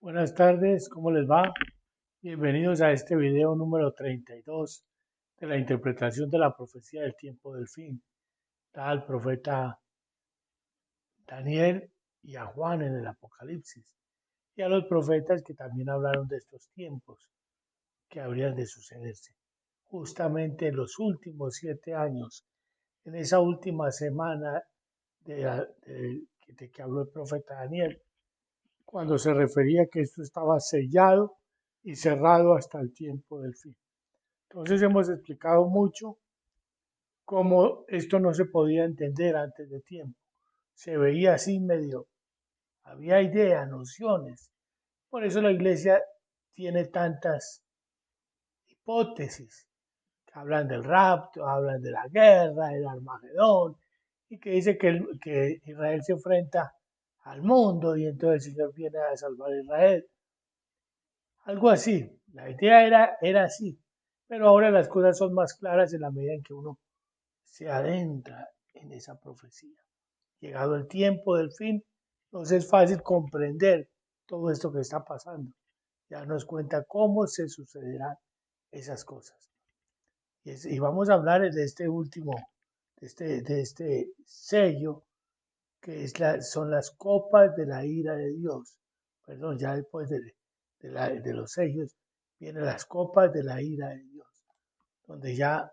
Buenas tardes, ¿cómo les va? Bienvenidos a este video número 32 de la interpretación de la profecía del tiempo del fin, dada al profeta Daniel y a Juan en el Apocalipsis, y a los profetas que también hablaron de estos tiempos que habrían de sucederse. Justamente en los últimos 7 años, en esa última semana de que habló el profeta Daniel, cuando se refería que esto estaba sellado y cerrado hasta el tiempo del fin. Entonces hemos explicado mucho cómo esto no se podía entender antes de tiempo. Se veía así medio, había ideas, nociones. Por eso la iglesia tiene tantas hipótesis que hablan del rapto, hablan de la guerra, del Armagedón, y que dice que Israel se enfrenta al mundo y entonces el Señor viene a salvar a Israel. Algo así, la idea era así, pero ahora las cosas son más claras en la medida en que uno se adentra en esa profecía. Llegado el tiempo del fin, entonces es fácil comprender todo esto que está pasando. Ya nos cuenta cómo se sucederán esas cosas. Y vamos a hablar de este último, de este sello, que son las copas de la ira de Dios. Perdón, ya después de los sellos vienen las copas de la ira de Dios, donde ya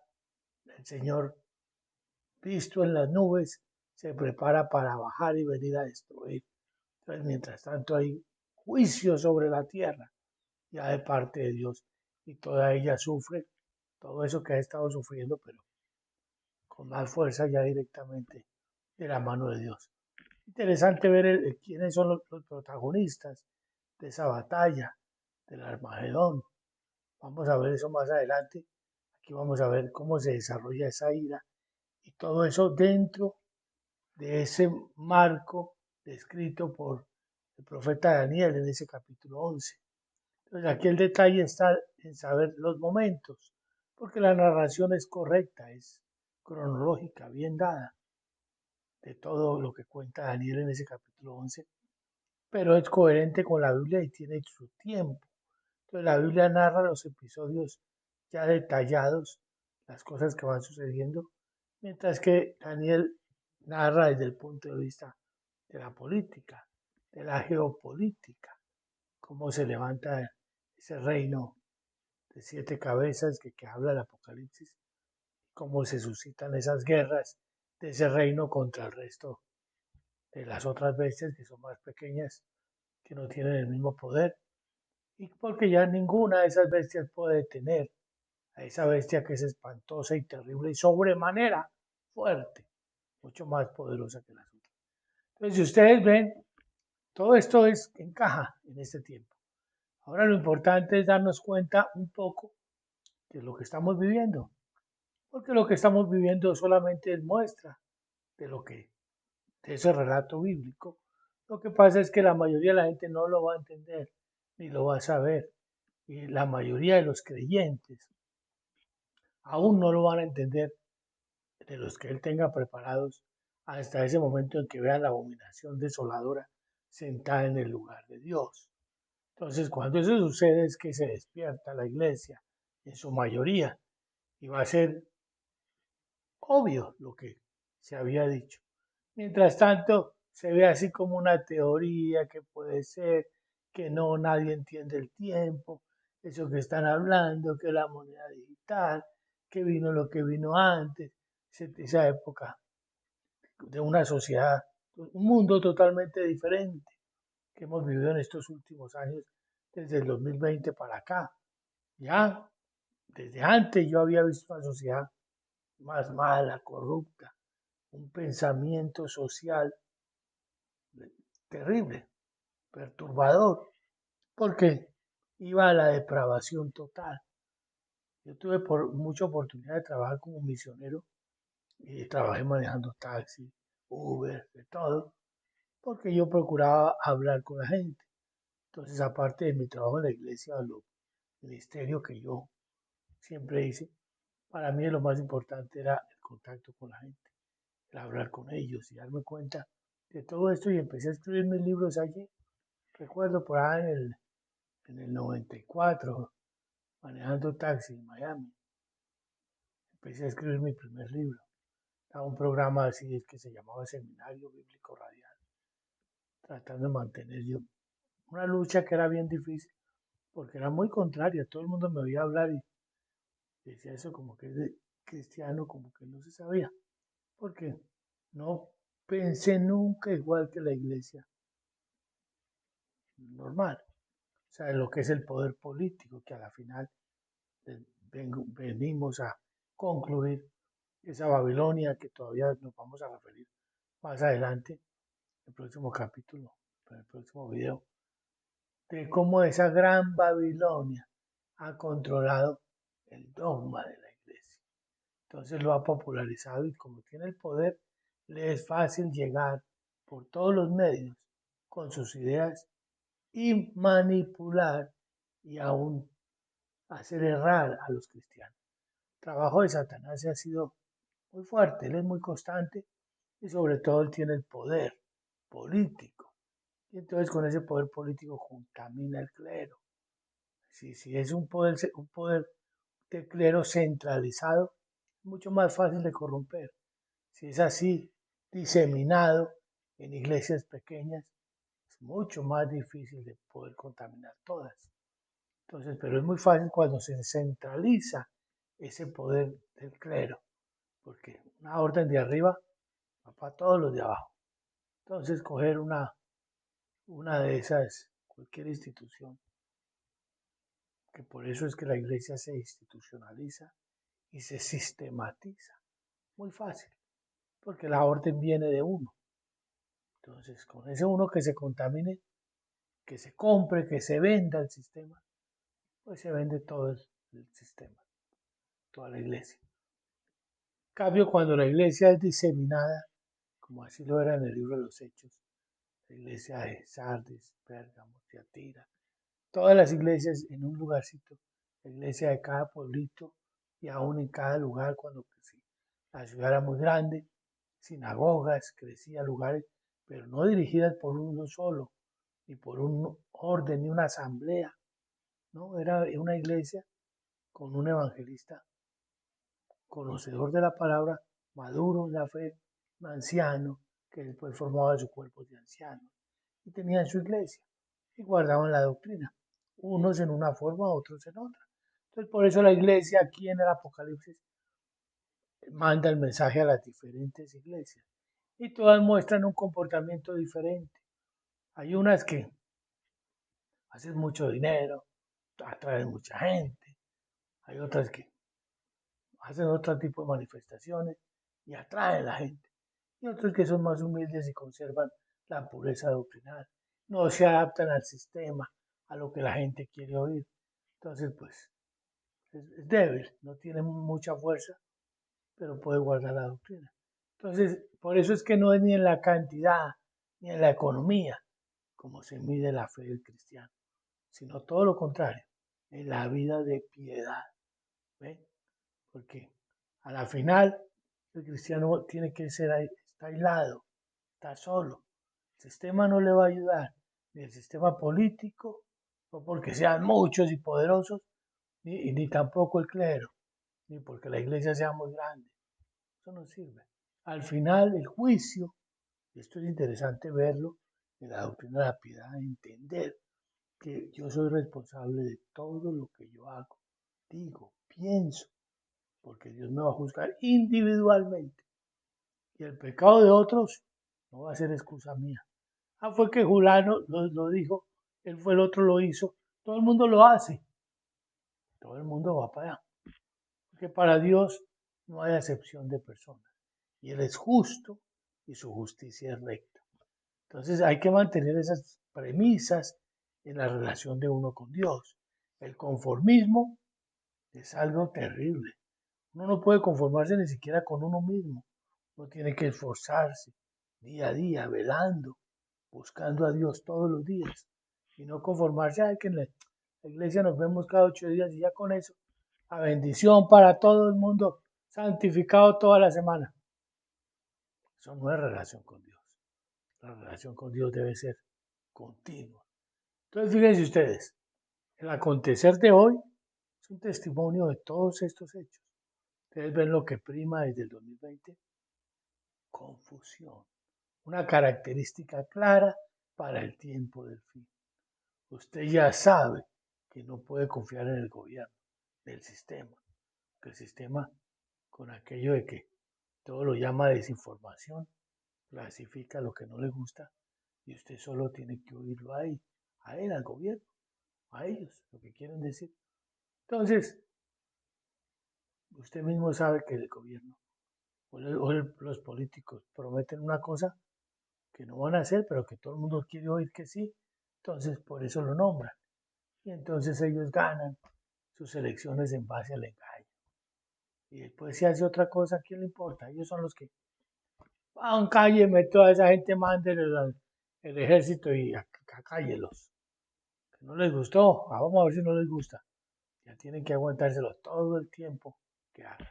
el Señor, visto en las nubes, se prepara para bajar y venir a destruir. Entonces, mientras tanto, hay juicio sobre la tierra, ya de parte de Dios, y toda ella sufre todo eso que ha estado sufriendo, pero con más fuerza ya directamente de la mano de Dios. Interesante ver quiénes son los protagonistas de esa batalla, del Armagedón. Vamos a ver eso más adelante. Aquí vamos a ver cómo se desarrolla esa ira y todo eso dentro de ese marco descrito por el profeta Daniel en ese capítulo 11. Entonces aquí el detalle está en saber los momentos, porque la narración es correcta, es cronológica, bien dada de todo lo que cuenta Daniel en ese capítulo 11, pero es coherente con la Biblia y tiene su tiempo. Entonces la Biblia narra los episodios ya detallados, las cosas que van sucediendo, mientras que Daniel narra desde el punto de vista de la política, de la geopolítica, cómo se levanta ese reino de 7 cabezas que habla el Apocalipsis, cómo se suscitan esas guerras de ese reino contra el resto de las otras bestias que son más pequeñas, que no tienen el mismo poder, y porque ya ninguna de esas bestias puede detener a esa bestia que es espantosa y terrible y sobremanera fuerte, mucho más poderosa que las otras. Entonces, si ustedes ven, todo esto encaja en este tiempo. Ahora lo importante es darnos cuenta un poco de lo que estamos viviendo, porque lo que estamos viviendo solamente es muestra de lo que, de ese relato bíblico. Lo que pasa es que la mayoría de la gente no lo va a entender ni lo va a saber. Y la mayoría de los creyentes aún no lo van a entender, de los que él tenga preparados hasta ese momento en que vean la abominación desoladora sentada en el lugar de Dios. Entonces, cuando eso sucede es que se despierta la iglesia en su mayoría y va a ser obvio lo que se había dicho. Mientras tanto, se ve así como una teoría que puede ser, que no, nadie entiende el tiempo, eso que están hablando, que la moneda digital, que vino lo que vino antes, esa época de una sociedad, un mundo totalmente diferente que hemos vivido en estos últimos años, desde el 2020 para acá. Ya desde antes yo había visto una sociedad más mala, corrupta, un pensamiento social terrible, perturbador, porque iba a la depravación total. Yo tuve mucha oportunidad de trabajar como misionero y trabajé manejando taxi, Uber, de todo, porque yo procuraba hablar con la gente. Entonces, aparte de mi trabajo en la iglesia, el ministerio que yo siempre hice, para mí lo más importante era el contacto con la gente, el hablar con ellos y darme cuenta de todo esto y empecé a escribir mis libros allí. Recuerdo por ahí en el 94, manejando taxi en Miami, empecé a escribir mi primer libro. Estaba un programa así que se llamaba Seminario Bíblico Radial, tratando de mantener yo una lucha que era bien difícil, porque era muy contraria. Todo el mundo me oía hablar y decía eso como que es de cristiano, como que no se sabía, porque no pensé nunca igual que la iglesia normal. O sea, lo que es el poder político, que a la final venimos a concluir esa Babilonia que todavía nos vamos a referir más adelante, en el próximo capítulo, en el próximo video, de cómo esa gran Babilonia ha controlado el dogma de la iglesia. Entonces lo ha popularizado y como tiene el poder, le es fácil llegar por todos los medios con sus ideas y manipular y aún hacer errar a los cristianos. El trabajo de Satanás ha sido muy fuerte, él es muy constante y sobre todo él tiene el poder político. Y entonces con ese poder político contamina el clero. Si es un poder de clero centralizado, es mucho más fácil de corromper. Si es así, diseminado en iglesias pequeñas, es mucho más difícil de poder contaminar todas. Entonces, pero es muy fácil cuando se centraliza ese poder del clero, porque una orden de arriba va para todos los de abajo. Entonces, coger una de esas, cualquier institución, que por eso es que la iglesia se institucionaliza y se sistematiza. Muy fácil, porque la orden viene de uno. Entonces, con ese uno que se contamine, que se compre, que se venda el sistema, pues se vende todo el sistema, toda la iglesia. En cambio, cuando la iglesia es diseminada, como así lo era en el libro de los Hechos, la iglesia de Sardis, Pérgamo, Tiatira, todas las iglesias en un lugarcito, la iglesia de cada pueblito y aún en cada lugar cuando pues, la ciudad era muy grande, sinagogas, crecía lugares, pero no dirigidas por uno solo, ni por un orden, ni una asamblea, ¿no? Era una iglesia con un evangelista conocedor de la palabra, maduro en la fe, un anciano, que después formaba su cuerpo de ancianos, y tenían su iglesia, y guardaban la doctrina, unos en una forma, otros en otra. Entonces, por eso la iglesia aquí en el Apocalipsis manda el mensaje a las diferentes iglesias, y todas muestran un comportamiento diferente. Hay unas que hacen mucho dinero, atraen mucha gente, hay otras que hacen otro tipo de manifestaciones y atraen a la gente. Y otros que son más humildes y conservan la pureza doctrinal. No se adaptan al sistema, a lo que la gente quiere oír. Entonces, pues, es débil, no tiene mucha fuerza, pero puede guardar la doctrina. Entonces, por eso es que no es ni en la cantidad ni en la economía como se mide la fe del cristiano, sino todo lo contrario, en la vida de piedad. ¿Ven? Porque a la final el cristiano tiene que ser está aislado, está solo. El sistema no le va a ayudar, ni el sistema político, no porque sean muchos y poderosos, ni tampoco el clero, ni porque la iglesia sea muy grande. Eso no sirve. Al final el juicio, y esto es interesante verlo en la doctrina de la piedad, entender que yo soy responsable de todo lo que yo hago, digo, pienso, porque Dios me va a juzgar individualmente. Y el pecado de otros no va a ser excusa mía. Ah, fue que Julano lo dijo, él fue el otro lo hizo, todo el mundo lo hace, todo el mundo va para allá. Porque para Dios no hay acepción de personas. Y Él es justo y su justicia es recta. Entonces hay que mantener esas premisas en la relación de uno con Dios. El conformismo es algo terrible. Uno no puede conformarse ni siquiera con uno mismo. Uno tiene que esforzarse día a día, velando, buscando a Dios todos los días. Y no conformarse, ay, que en la iglesia nos vemos cada 8 días y ya con eso. La bendición para todo el mundo, santificado toda la semana. Eso no es relación con Dios. La relación con Dios debe ser continua. Entonces, fíjense ustedes, el acontecer de hoy es un testimonio de todos estos hechos. Ustedes ven lo que prima desde el 2020, confusión, una característica clara para el tiempo del fin. Usted ya sabe que no puede confiar en el gobierno, del sistema, que el sistema, con aquello de que todo lo llama desinformación, clasifica lo que no le gusta y usted solo tiene que oírlo ahí, a él, al gobierno, a ellos, lo que quieren decir. Entonces, usted mismo sabe que el gobierno los políticos prometen una cosa que no van a hacer, pero que todo el mundo quiere oír que sí, entonces por eso lo nombran. Y entonces ellos ganan sus elecciones en base al engaño. Y después si hace otra cosa, ¿a quién le importa? Ellos son los que van, cálleme, toda esa gente mande el ejército y cállelos. Que no les gustó, vamos a ver si no les gusta. Ya tienen que aguantárselo todo el tiempo que hagan.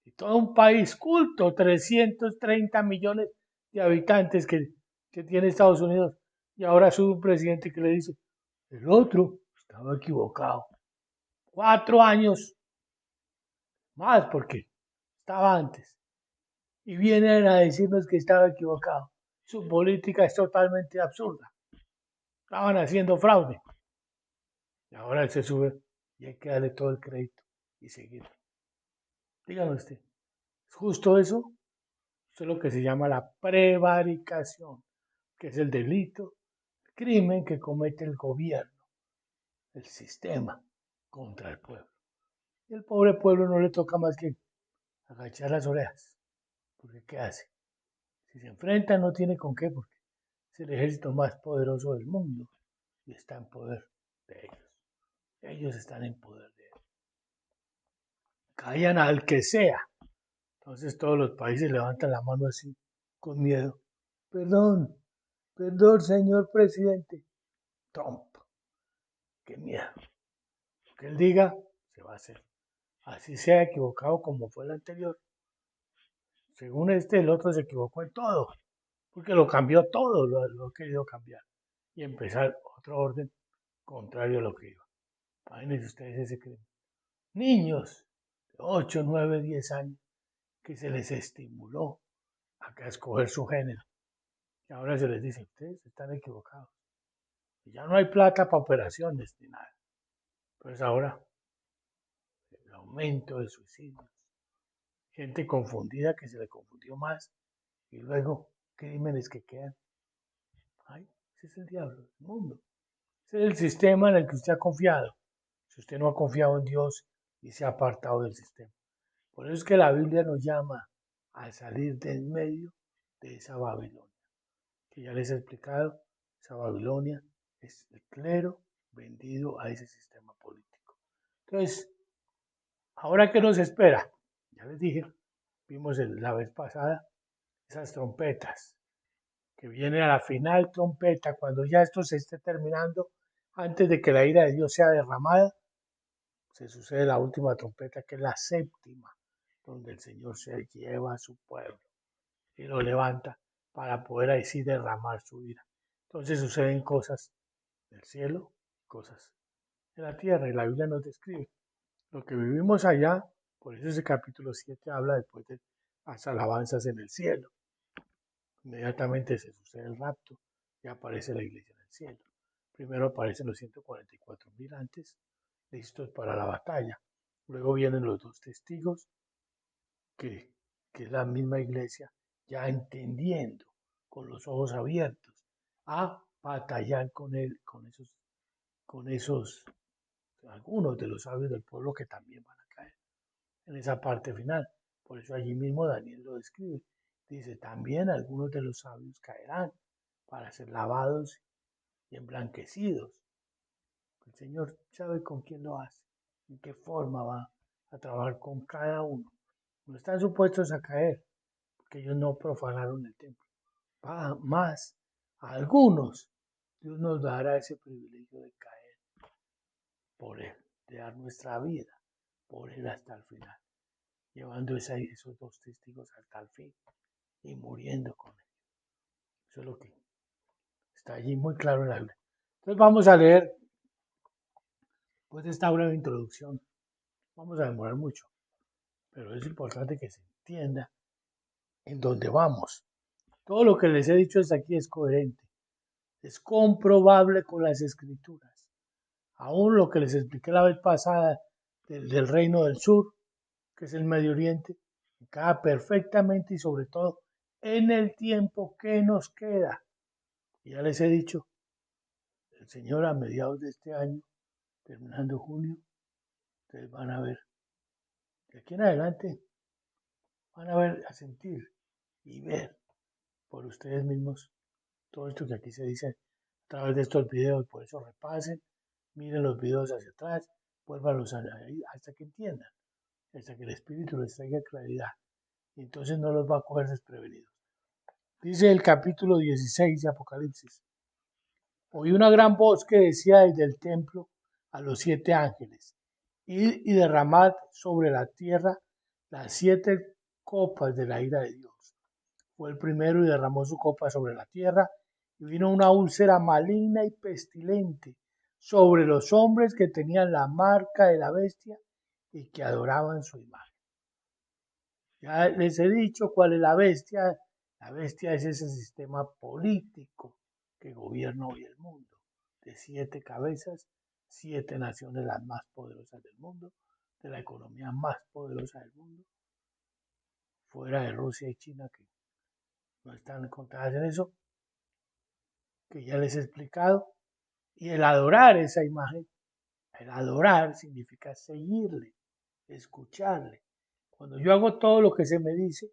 Y todo un país culto, 330 millones de habitantes que tiene Estados Unidos. Y ahora sube un presidente que le dice, el otro estaba equivocado. 4 años más porque estaba antes. Y vienen a decirnos que estaba equivocado. Su política es totalmente absurda. Estaban haciendo fraude. Y ahora él se sube y hay que darle todo el crédito y seguir. Dígame usted, ¿es justo eso? Eso es lo que se llama la prevaricación, que es el delito, el crimen que comete el gobierno, el sistema, contra el pueblo. Y el pobre pueblo no le toca más que agachar las orejas. Porque ¿qué hace? Si se enfrenta no tiene con qué, porque es el ejército más poderoso del mundo y está en poder de ellos. Ellos están en poder de él. Callan al que sea. Entonces todos los países levantan la mano así, con miedo. Perdón, perdón, señor presidente. Trump, qué miedo. Lo que él diga, se va a hacer. Así sea equivocado como fue el anterior. Según el otro se equivocó en todo, porque lo cambió todo, lo ha querido cambiar. Y empezar otro orden contrario a lo que iba. Imagínense ustedes ese crimen. Niños de 8, 9, 10 años que se les estimuló a escoger su género. Y ahora se les dice, ustedes están equivocados. Y ya no hay plata para operaciones ni nada. Pues ahora el aumento de suicidios, gente confundida que se le confundió más y luego crímenes que quedan. Ay, ese es el diablo, el mundo. Ese es el sistema en el que usted ha confiado. Si usted no ha confiado en Dios y se ha apartado del sistema. Por eso es que la Biblia nos llama a salir de en medio de esa Babilonia, que ya les he explicado, esa Babilonia es el clero vendido a ese sistema político. Entonces, ¿ahora qué nos espera? Ya les dije, vimos la vez pasada esas trompetas, que viene a la final trompeta, cuando ya esto se esté terminando, antes de que la ira de Dios sea derramada, se sucede la última trompeta, que es la séptima, donde el Señor se lleva a su pueblo y lo levanta para poder ahí sí derramar su ira. Entonces suceden cosas del cielo, cosas de la tierra, y la Biblia nos describe lo que vivimos allá. Por eso ese capítulo 7 habla después de las alabanzas en el cielo. Inmediatamente se sucede el rapto y aparece la iglesia en el cielo. Primero aparecen los 144.000 antes, listos para la batalla. Luego vienen los dos testigos, que, que es la misma iglesia, ya entendiendo, con los ojos abiertos, a batallar con él, con esos, algunos de los sabios del pueblo que también van a caer en esa parte final. Por eso allí mismo Daniel lo describe. Dice, también algunos de los sabios caerán para ser lavados y emblanquecidos. El Señor sabe con quién lo hace, en qué forma va a trabajar con cada uno. No están supuestos a caer, porque ellos no profanaron el templo. Más a algunos, Dios nos dará ese privilegio de caer por Él, de dar nuestra vida por Él hasta el final, llevando esos dos testigos hasta el fin y muriendo con Él. Eso es lo que está allí muy claro en la Biblia. Entonces vamos a leer, pues, esta breve introducción. Vamos a demorar mucho, pero es importante que se entienda en dónde vamos. Todo lo que les he dicho hasta aquí es coherente, es comprobable con las escrituras. Aún lo que les expliqué la vez pasada del reino del sur, que es el Medio Oriente, encaja perfectamente y sobre todo en el tiempo que nos queda. Y ya les he dicho, el Señor a mediados de este año, terminando junio, ustedes van a ver, de aquí en adelante, van a ver, a sentir y ver por ustedes mismos todo esto que aquí se dice a través de estos videos. Por eso repasen, miren los videos hacia atrás, vuélvanlos ahí hasta que entiendan, hasta que el Espíritu les traiga claridad. Y entonces no los va a coger desprevenidos. Dice el capítulo 16 de Apocalipsis: oí una gran voz que decía desde el templo a los 7 ángeles: id y derramad sobre la tierra las 7 copas de la ira de Dios. Fue el primero y derramó su copa sobre la tierra, y vino una úlcera maligna y pestilente sobre los hombres que tenían la marca de la bestia y que adoraban su imagen. Ya les he dicho cuál es la bestia. La bestia es ese sistema político que gobierna hoy el mundo, de 7 cabezas, 7 naciones las más poderosas del mundo, de la economía más poderosa del mundo, fuera de Rusia y China, que no están contadas en eso, que ya les he explicado. Y el adorar esa imagen, el adorar significa seguirle, escucharle. Cuando yo hago todo lo que se me dice,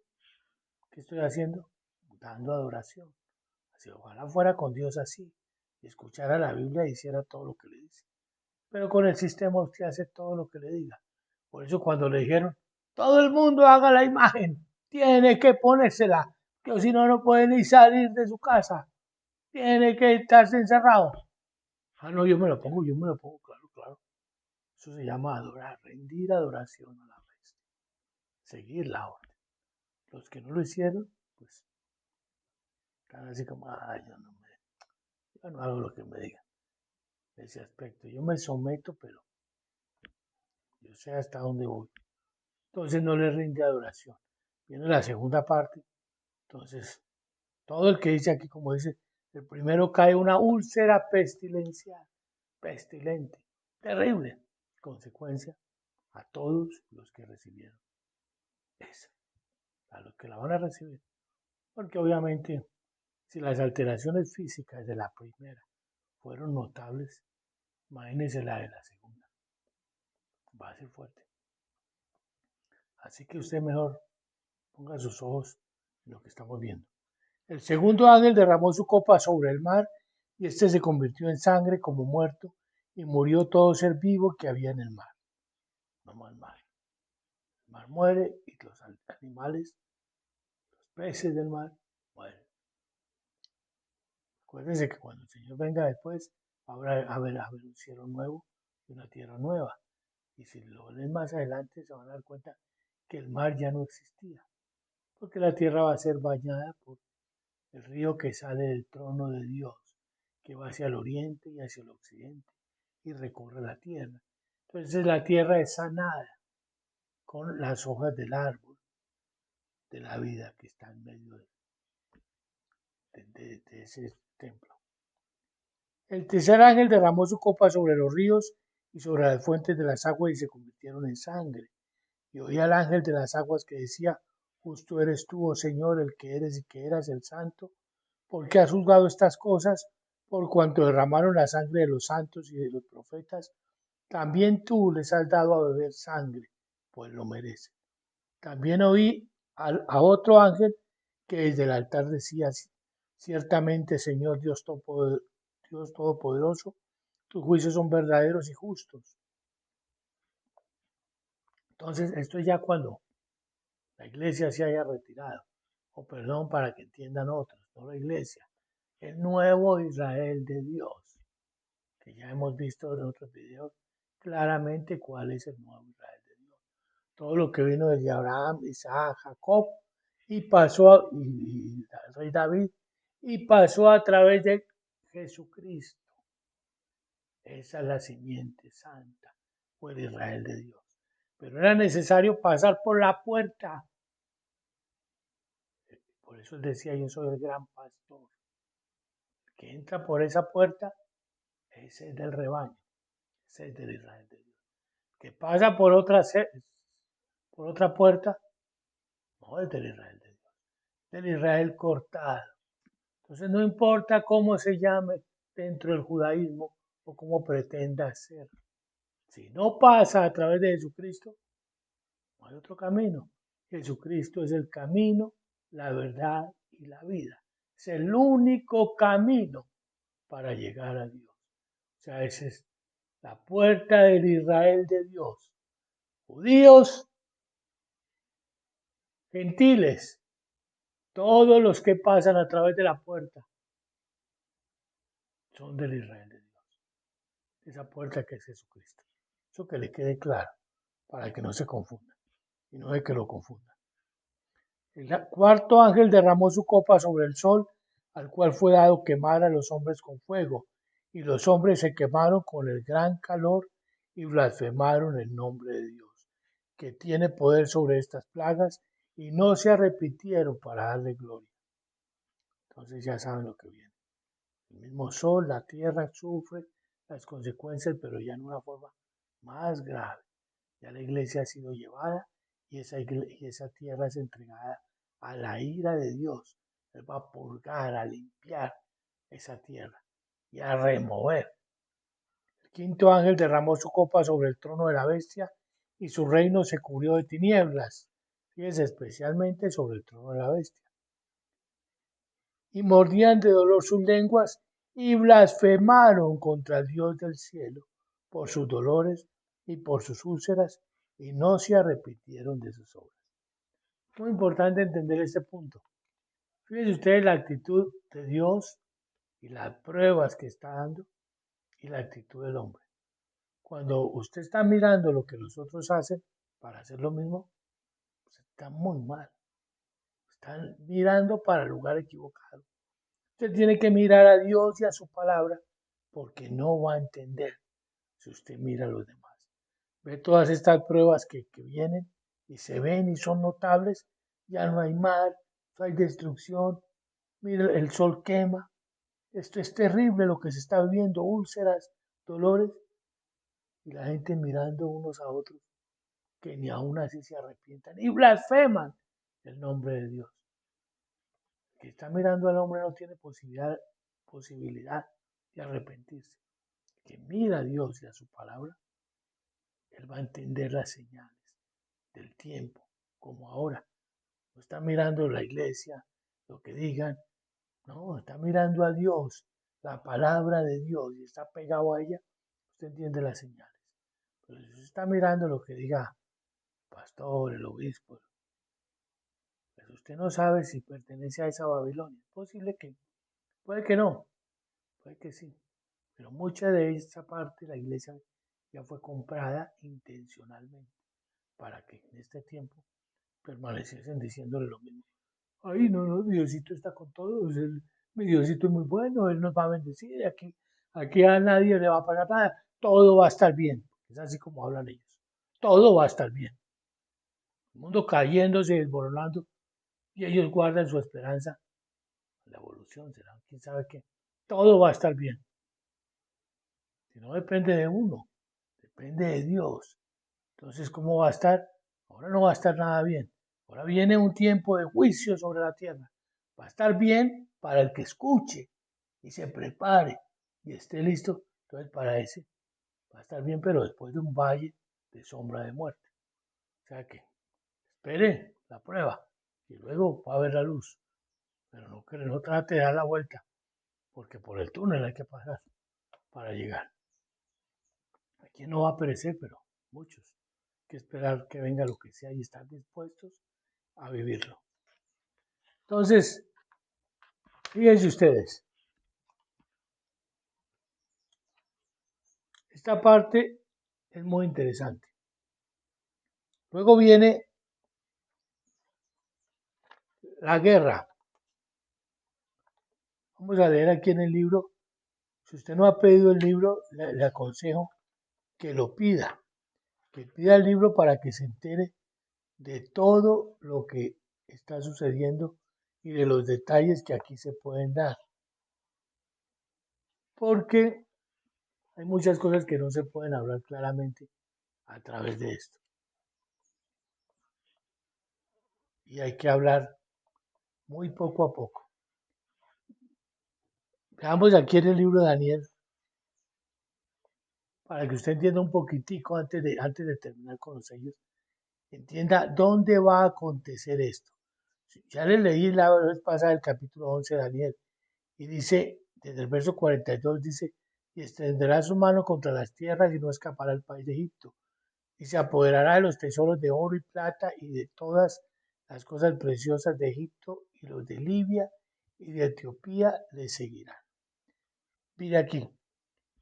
¿qué estoy haciendo? Dando adoración. Así, ojalá fuera con Dios así, y escuchara la Biblia y hiciera todo lo que le dice. Pero con el sistema usted hace todo lo que le diga. Por eso cuando le dijeron, todo el mundo haga la imagen, tiene que ponérsela, que si no, no puede ni salir de su casa, tiene que estarse encerrado. Ah, no, yo me lo pongo, claro, claro. Eso se llama adorar, rendir adoración a la vez, seguir la orden. Los que no lo hicieron, pues están así como, yo no hago lo que me digan en ese aspecto. Yo me someto, pero yo sé hasta dónde voy. Entonces no le rinde adoración. Viene la segunda parte. Entonces, todo el que dice aquí, como dice, el primero cae una úlcera pestilencial, pestilente, terrible, consecuencia a todos los que recibieron esa, a los que la van a recibir. Porque obviamente, si las alteraciones físicas de la primera fueron notables, imagínense la de la segunda. Va a ser fuerte. Así que usted mejor ponga sus ojos en lo que estamos viendo. El segundo ángel derramó su copa sobre el mar, y éste se convirtió en sangre como muerto, y murió todo ser vivo que había en el mar. No más mar. El mar muere y los animales, los peces del mar, mueren. Acuérdense que cuando el Señor venga después, habrá a haber un cielo nuevo y una tierra nueva. Y si lo leen más adelante, se van a dar cuenta que el mar ya no existía, porque la tierra va a ser bañada por el río que sale del trono de Dios, que va hacia el oriente y hacia el occidente y recorre la tierra. Entonces la tierra es sanada con las hojas del árbol de la vida que está en medio de ese templo. El tercer ángel derramó su copa sobre los ríos y sobre las fuentes de las aguas, y se convirtieron en sangre. Y oí al ángel de las aguas que decía: justo eres tú, oh Señor, el que eres y que eras el santo, porque has juzgado estas cosas, por cuanto derramaron la sangre de los santos y de los profetas. También tú les has dado a beber sangre, pues lo merecen. También oí a otro ángel que desde el altar decía: ciertamente, Señor Dios Todopoderoso, tus juicios son verdaderos y justos. Entonces, esto es ya cuando la iglesia se haya retirado, o perdón, para que entiendan otros, no la iglesia, el nuevo Israel de Dios, que ya hemos visto en otros videos claramente cuál es el nuevo Israel de Dios. Todo lo que vino desde Abraham, Isaac, Jacob, y pasó, y el rey David, y pasó a través de Jesucristo. Esa es la simiente santa, o el Israel de Dios. Pero era necesario pasar por la puerta. Por eso él decía, yo soy el gran pastor. El que entra por esa puerta, ese es del rebaño, ese es del Israel de Dios. Que pasa por otra puerta, no es del Israel de Dios, del Israel cortado. Entonces no importa cómo se llame dentro del judaísmo o cómo pretenda ser. Si no pasa a través de Jesucristo, no hay otro camino. Jesucristo es el camino, la verdad y la vida. Es el único camino para llegar a Dios. O sea, esa es la puerta del Israel de Dios. Judíos, gentiles, todos los que pasan a través de la puerta son del Israel de Dios. Esa puerta que es Jesucristo. Eso que le quede claro, para que no se confunda y no es que lo confunda. El cuarto ángel derramó su copa sobre el sol, al cual fue dado quemar a los hombres con fuego, y los hombres se quemaron con el gran calor y blasfemaron el nombre de Dios, que tiene poder sobre estas plagas, y no se arrepintieron para darle gloria. Entonces ya saben lo que viene. El mismo sol, la tierra sufre las consecuencias, pero ya en una forma más grave. Ya la iglesia ha sido llevada y esa tierra es entregada a la ira de Dios. Él va a purgar, a limpiar esa tierra y a remover. El quinto ángel derramó su copa sobre el trono de la bestia y su reino se cubrió de tinieblas. Fíjense, especialmente sobre el trono de la bestia. Y mordían de dolor sus lenguas y blasfemaron contra el Dios del cielo por sus dolores y por sus úlceras, y no se arrepintieron de sus obras. Muy importante entender este punto. Fíjense ustedes la actitud de Dios y las pruebas que está dando y la actitud del hombre. Cuando usted está mirando lo que los otros hacen para hacer lo mismo, pues está muy mal. Están mirando para el lugar equivocado. Usted tiene que mirar a Dios y a su palabra porque no va a entender si usted mira a los demás. Ve todas estas pruebas que vienen y se ven y son notables. Ya no hay mar, no hay destrucción. Mira, el sol quema. Esto es terrible lo que se está viendo, úlceras, dolores. Y la gente mirando unos a otros que ni aún así se arrepientan y blasfeman el nombre de Dios. El que está mirando al hombre no tiene posibilidad de arrepentirse. El que mira a Dios y a su palabra, él va a entender las señales del tiempo, como ahora. No está mirando la iglesia, lo que digan, no, está mirando a Dios, la palabra de Dios, y está pegado a ella, usted entiende las señales. Pero si usted está mirando lo que diga el pastor, el obispo, pues usted no sabe si pertenece a esa Babilonia. Es posible que, puede que no, puede que sí. Pero mucha de esta parte la iglesia ya fue comprada intencionalmente para que en este tiempo permaneciesen diciéndole lo mismo. Ay, no, no, Diosito está con todos, mi Diosito es muy bueno, Él nos va a bendecir, aquí a nadie le va a pasar nada, todo va a estar bien. Es así como hablan ellos. Todo va a estar bien. El mundo cayéndose, desmoronando, y ellos guardan su esperanza. La evolución será, quién sabe qué. Todo va a estar bien. Si no depende de uno, depende de Dios. Entonces, ¿cómo va a estar? Ahora no va a estar nada bien. Ahora viene un tiempo de juicio sobre la tierra. Va a estar bien para el que escuche y se prepare y esté listo. Entonces, para ese va a estar bien, pero después de un valle de sombra de muerte. O sea que espere la prueba y luego va a haber la luz. Pero no trate de dar la vuelta, porque por el túnel hay que pasar para llegar. Aquí no va a perecer, pero muchos. Hay que esperar que venga lo que sea y estar dispuestos a vivirlo. Entonces, fíjense ustedes, esta parte es muy interesante. Luego viene la guerra. Vamos a leer aquí en el libro, Si usted no ha pedido el libro, le aconsejo que lo pida, que pida el libro para que se entere de todo lo que está sucediendo y de los detalles que aquí se pueden dar. Porque hay muchas cosas que no se pueden hablar claramente a través de esto. Y hay que hablar muy poco a poco. Veamos aquí en el libro de Daniel, para que usted entienda un poquitico antes de terminar con los sellos, entienda dónde va a acontecer esto. Ya le leí la vez pasada el capítulo 11 de Daniel y dice, desde el verso 42 dice, y extenderá su mano contra las tierras y no escapará el país de Egipto, y se apoderará de los tesoros de oro y plata y de todas las cosas preciosas de Egipto, y los de Libia y de Etiopía le seguirán. Mire aquí,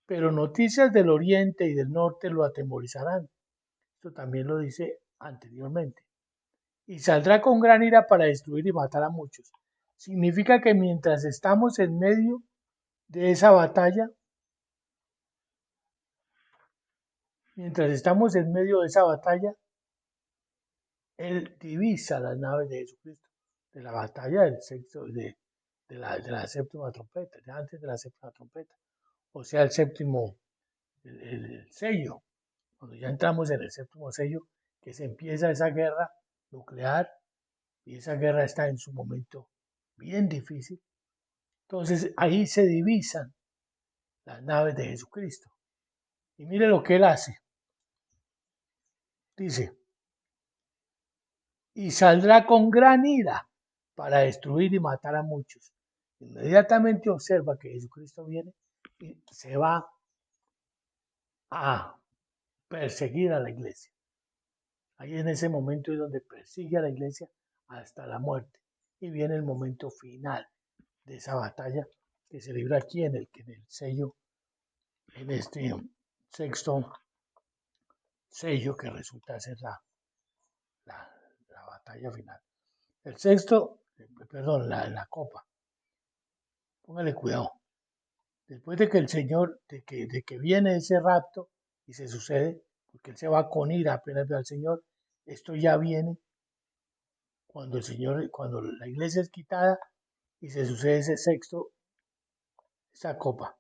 pero noticias del oriente y del norte lo atemorizarán. Esto también lo dice anteriormente. Y saldrá con gran ira para destruir y matar a muchos. Significa que mientras estamos en medio de esa batalla, él divisa las naves de Jesucristo, de la batalla del sexto, de la séptima trompeta, de antes de la séptima trompeta, o sea, el séptimo, el sello. Cuando ya entramos en el séptimo sello, que se empieza esa guerra nuclear, y esa guerra está en su momento bien difícil. Entonces ahí se divisan las naves de Jesucristo. Y mire lo que él hace. Dice, y saldrá con gran ira para destruir y matar a muchos. Inmediatamente observa que Jesucristo viene y se va a perseguir a la iglesia. Ahí en ese momento es donde persigue a la iglesia hasta la muerte. Y viene el momento final de esa batalla que se libra aquí en el sello, en este sexto sello que resulta ser la batalla final. El sexto, perdón, la copa. Póngale cuidado. Después de que el Señor, de que viene ese rapto y se sucede, porque Él se va con ira apenas ve al Señor, esto ya viene cuando la iglesia es quitada y se sucede ese sexto, esa copa.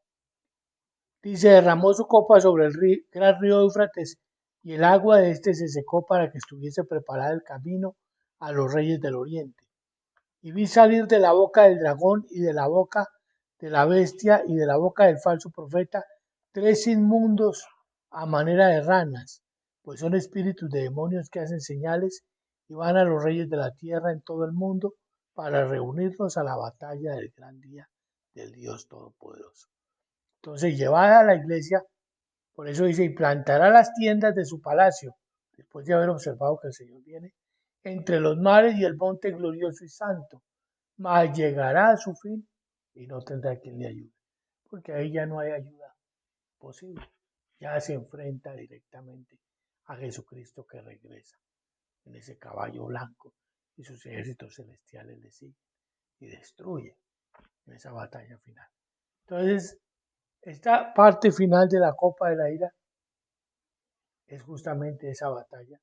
Dice, derramó su copa sobre el gran río Éufrates y el agua de este se secó para que estuviese preparado el camino a los reyes del oriente. Y vi salir de la boca del dragón y de la boca de la bestia y de la boca del falso profeta 3 inmundos a manera de ranas, pues son espíritus de demonios que hacen señales y van a los reyes de la tierra en todo el mundo para reunirnos a la batalla del gran día del Dios Todopoderoso. Entonces, llevada a la iglesia, por eso dice, y plantará las tiendas de su palacio, después de haber observado que el Señor viene, entre los mares y el monte glorioso y santo, mas llegará a su fin y no tendrá quien le ayude, porque ahí ya no hay ayuda posible, ya se enfrenta directamente a Jesucristo que regresa en ese caballo blanco y sus ejércitos celestiales le siguen y destruye en esa batalla final. Entonces, esta parte final de la copa de la ira es justamente esa batalla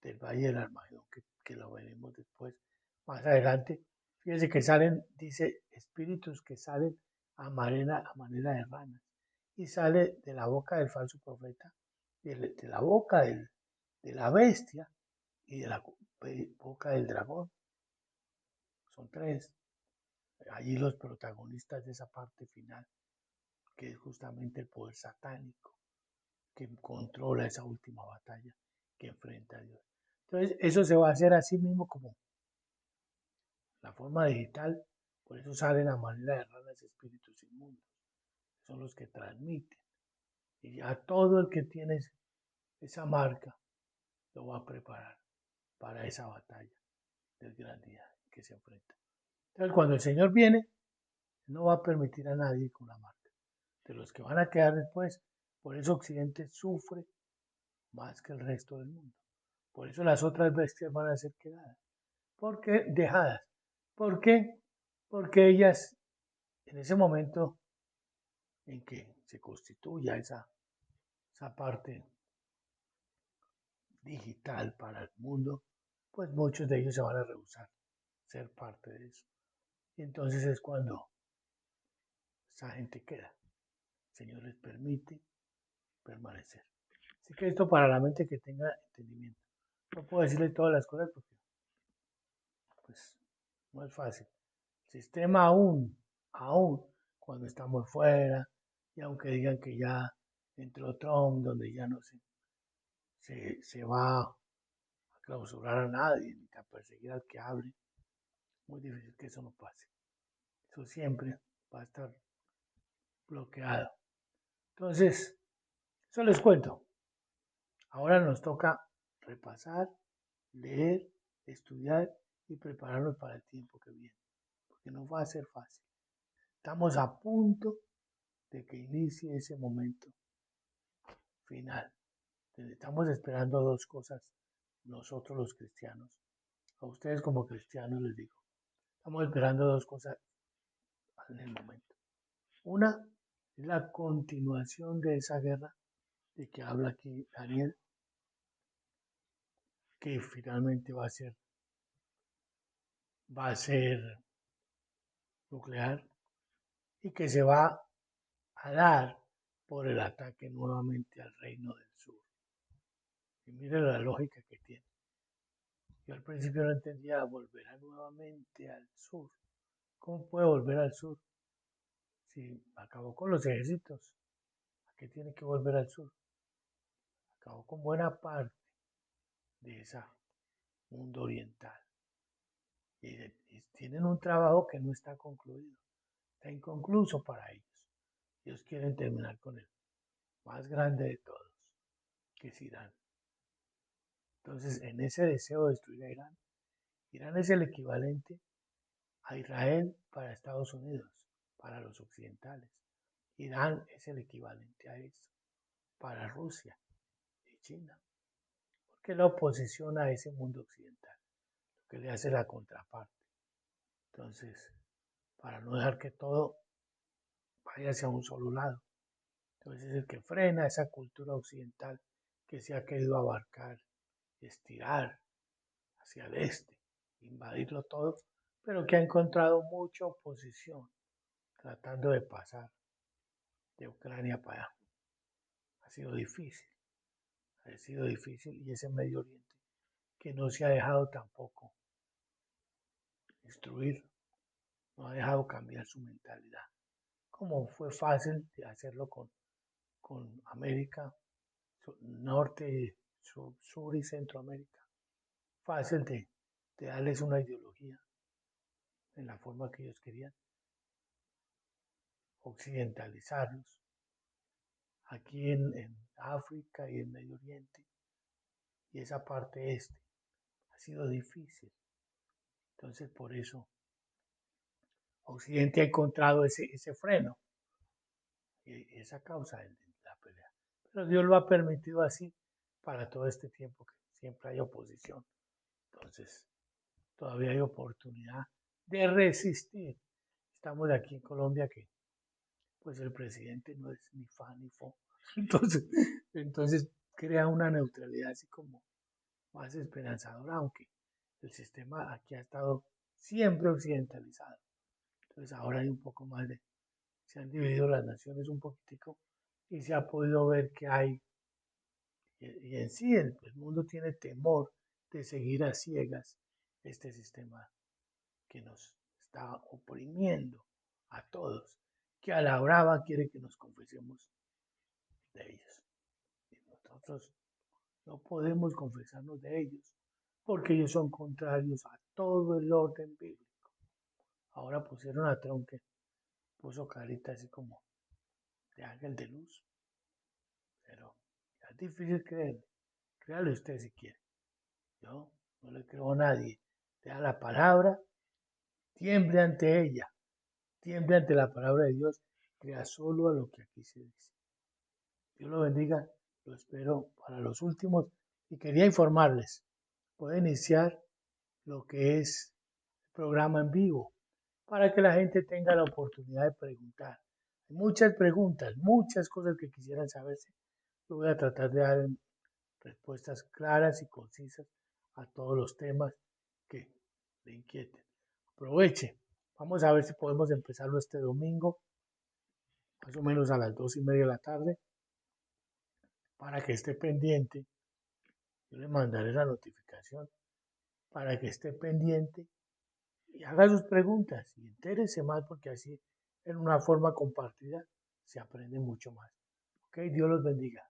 del Valle del Armagedón, que lo veremos después, más adelante. Fíjense que salen, dice, espíritus que salen a manera de ranas, y sale de la boca del falso profeta, de la boca de la bestia y de la boca del dragón. Son 3. Allí los protagonistas de esa parte final, que es justamente el poder satánico, que controla esa última batalla que enfrenta a Dios. Entonces, eso se va a hacer así mismo como la forma digital, por eso salen a manera de ranas espíritus inmundos, son los que transmiten. Y a todo el que tiene esa marca lo va a preparar para esa batalla del gran día que se enfrenta. Entonces, cuando el Señor viene, no va a permitir a nadie con la marca. De los que van a quedar después, por eso Occidente sufre más que el resto del mundo. Por eso las otras bestias van a ser quedadas. Porque dejadas. ¿Por qué? Porque ellas en ese momento en que se constituya esa parte digital para el mundo, pues muchos de ellos se van a rehusar ser parte de eso. Y entonces es cuando esa gente queda. El Señor les permite permanecer. Así que esto para la mente que tenga entendimiento. No puedo decirle todas las cosas porque pues no es fácil. El sistema aún cuando estamos fuera, y aunque digan que ya entró Trump, donde ya no se va a clausurar a nadie, ni a perseguir al que hable, muy difícil que eso no pase. Eso siempre va a estar bloqueado. Entonces, eso les cuento. Ahora nos toca repasar, leer, estudiar y prepararnos para el tiempo que viene, porque no va a ser fácil. Estamos a punto de que inicie ese momento final. Estamos esperando dos cosas nosotros los cristianos. A ustedes como cristianos les digo, estamos esperando dos cosas en el momento. Una es la continuación de esa guerra de que habla aquí Daniel, que finalmente va a ser nuclear y que se va a dar por el ataque nuevamente al Reino del Sur. Y mire la lógica que tiene. Yo al principio no entendía, volverá nuevamente al sur. ¿Cómo puede volver al sur? Si acabó con los ejércitos, ¿a qué tiene que volver al sur? Acabó con buena parte de ese mundo oriental. Y tienen un trabajo que no está concluido, está inconcluso para ellos. Ellos quieren terminar con el más grande de todos, que es Irán. Entonces, en ese deseo de destruir a Irán, Irán es el equivalente a Israel para Estados Unidos, para los occidentales. Irán es el equivalente a eso para Rusia y China, porque la oposición a ese mundo occidental, lo que le hace la contraparte. Entonces, para no dejar que todo vaya hacia un solo lado. Entonces, es el que frena esa cultura occidental que se ha querido abarcar, estirar hacia el este, invadirlo todo, pero que ha encontrado mucha oposición tratando de pasar de Ucrania para allá. Ha sido difícil y ese Medio Oriente que no se ha dejado tampoco instruir, no ha dejado cambiar su mentalidad. Como fue fácil de hacerlo con América, Norte, Sur y Centroamérica. Fácil de darles una ideología en la forma que ellos querían, occidentalizarlos. Aquí en África y en Medio Oriente y esa parte este ha sido difícil. Entonces por eso Occidente ha encontrado ese freno y esa causa de la pelea. Pero Dios lo ha permitido así para todo este tiempo que siempre hay oposición. Entonces todavía hay oportunidad de resistir. Estamos aquí en Colombia que pues el presidente no es ni fan ni fo. Entonces crea una neutralidad así como más esperanzadora, aunque el sistema aquí ha estado siempre occidentalizado. Entonces ahora hay un poco más se han dividido las naciones un poquitico y se ha podido ver que hay, y en sí el mundo tiene temor de seguir a ciegas este sistema que nos está oprimiendo a todos, que a la brava quiere que nos confesemos de ellos. Y nosotros no podemos confesarnos de ellos, porque ellos son contrarios a todo el orden bíblico. Ahora pusieron a Trump que puso carita así como de ángel de luz, pero es difícil creerle. Créale usted si quiere. Yo no le creo a nadie. Lea la palabra, tiemble ante ella, tiemble ante la palabra de Dios, crea solo a lo que aquí se dice. Dios lo bendiga, lo espero para los últimos y quería informarles, puede iniciar lo que es el programa en vivo para que la gente tenga la oportunidad de preguntar. Hay muchas preguntas, muchas cosas que quisieran saberse. Yo voy a tratar de dar respuestas claras y concisas a todos los temas que le inquieten. Aproveche. Vamos a ver si podemos empezarlo este domingo, más o menos a las 2:30 de la tarde, para que esté pendiente. Yo le mandaré la notificación para que esté pendiente y haga sus preguntas y entérese más porque así en una forma compartida se aprende mucho más. Ok, Dios los bendiga.